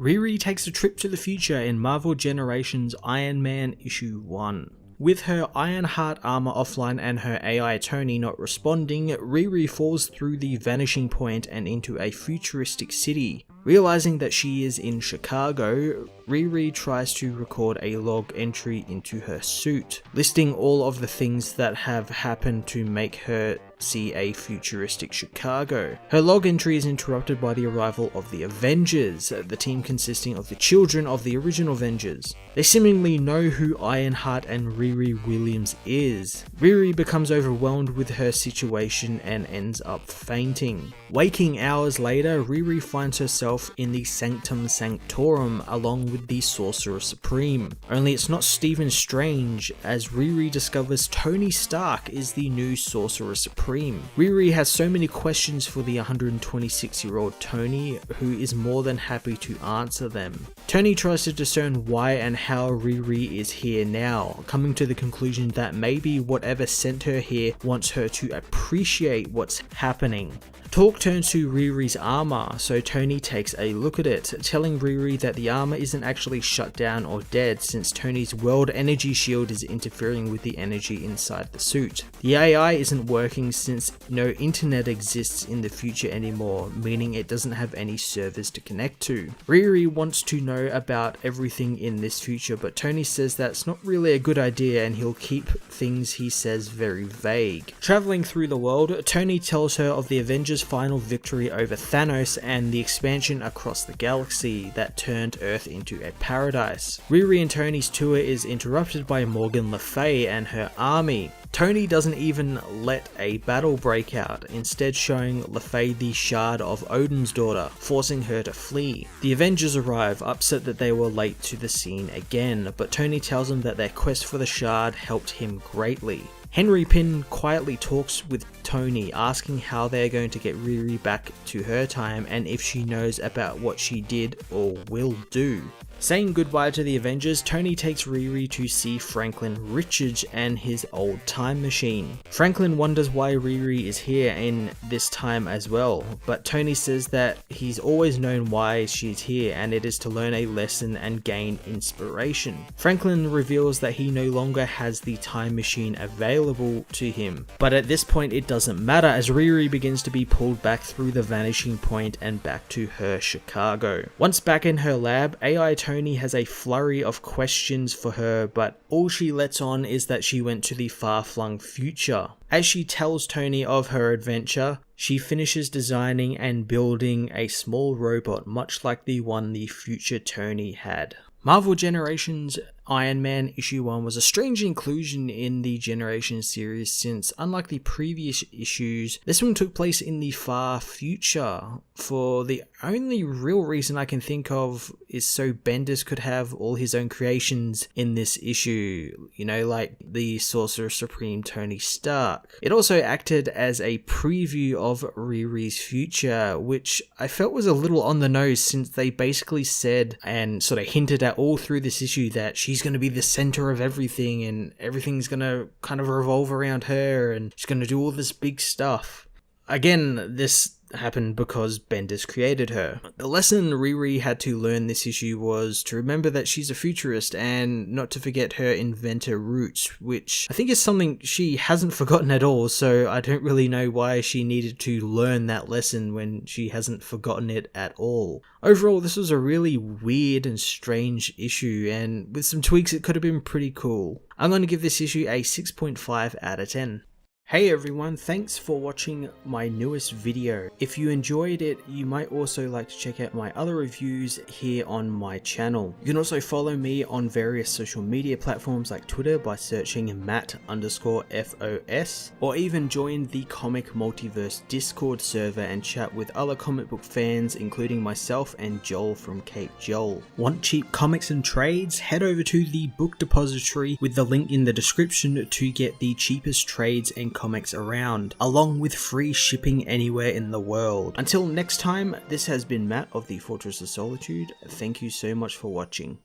Riri takes a trip to the future in Marvel Generations Iron Man issue 1. With her Iron Heart armor offline and her AI Tony not responding, Riri falls through the vanishing point and into a futuristic city. Realizing that she is in Chicago, Riri tries to record a log entry into her suit, listing all of the things that have happened to make her see a futuristic Chicago. Her log entry is interrupted by the arrival of the Avengers, the team consisting of the children of the original Avengers. They seemingly know who Ironheart and Riri Williams is. Riri becomes overwhelmed with her situation and ends up fainting. Waking hours later, Riri finds herself in the Sanctum Sanctorum along with the Sorcerer Supreme. Only it's not Stephen Strange, as Riri discovers Tony Stark is the new Sorcerer Supreme. Riri has so many questions for the 126-year-old Tony, who is more than happy to answer them. Tony tries to discern why and how Riri is here now, coming to the conclusion that maybe whatever sent her here wants her to appreciate what's happening. Talk turns to Riri's armor, so Tony takes a look at it, telling Riri that the armor isn't actually shut down or dead since Tony's world energy shield is interfering with the energy inside the suit. The AI isn't working since no internet exists in the future anymore, meaning it doesn't have any servers to connect to. Riri wants to know about everything in this future, but Tony says that's not really a good idea and he'll keep things he says very vague. Traveling through the world, Tony tells her of the Avengers' final victory over Thanos and the expansion across the galaxy that turned Earth into a paradise. Riri and Tony's tour is interrupted by Morgan Le Fay and her army. Tony doesn't even let a battle break out, instead showing Le Fay the shard of Odin's daughter, forcing her to flee. The Avengers arrive, upset that they were late to the scene again, but Tony tells them that their quest for the shard helped him greatly. Henry Pym quietly talks with Tony, asking how they're going to get Riri back to her time and if she knows about what she did or will do. Saying goodbye to the Avengers, Tony takes Riri to see Franklin Richards and his old time machine. Franklin wonders why Riri is here in this time as well, but Tony says that he's always known why she's here and it is to learn a lesson and gain inspiration. Franklin reveals that he no longer has the time machine available to him, but at this point it doesn't matter as Riri begins to be pulled back through the vanishing point and back to her Chicago. Once back in her lab, AI Tony has a flurry of questions for her, but all she lets on is that she went to the far-flung future. As she tells Tony of her adventure, she finishes designing and building a small robot much like the one the future Tony had. Marvel Generations Iron Man issue 1 was a strange inclusion in the Generations series since, unlike the previous issues, this one took place in the far future. For the only real reason I can think of is so Bendis could have all his own creations in this issue, you know, like the Sorcerer Supreme Tony Stark. It also acted as a preview of Riri's future, which I felt was a little on the nose since they basically said and sort of hinted at all through this issue that she's going to be the center of everything and everything's going to kind of revolve around her and she's going to do all this big stuff. Again, this happened because Bendis created her. The lesson Riri had to learn this issue was to remember that she's a futurist and not to forget her inventor roots, which I think is something she hasn't forgotten at all, so I don't really know why she needed to learn that lesson when she hasn't forgotten it at all. Overall, this was a really weird and strange issue, and with some tweaks it could have been pretty cool. I'm going to give this issue a 6.5 out of 10. Hey everyone, thanks for watching my newest video. If you enjoyed it, you might also like to check out my other reviews here on my channel. You can also follow me on various social media platforms like Twitter by searching Matt_FOS, or even join the Comic Multiverse Discord server and chat with other comic book fans, including myself and Joel from Cape Joel. Want cheap comics and trades? Head over to the book depository with the link in the description to get the cheapest trades and comics around, along with free shipping anywhere in the world. Until next time, this has been Matt of the Fortress of Solitude. Thank you so much for watching.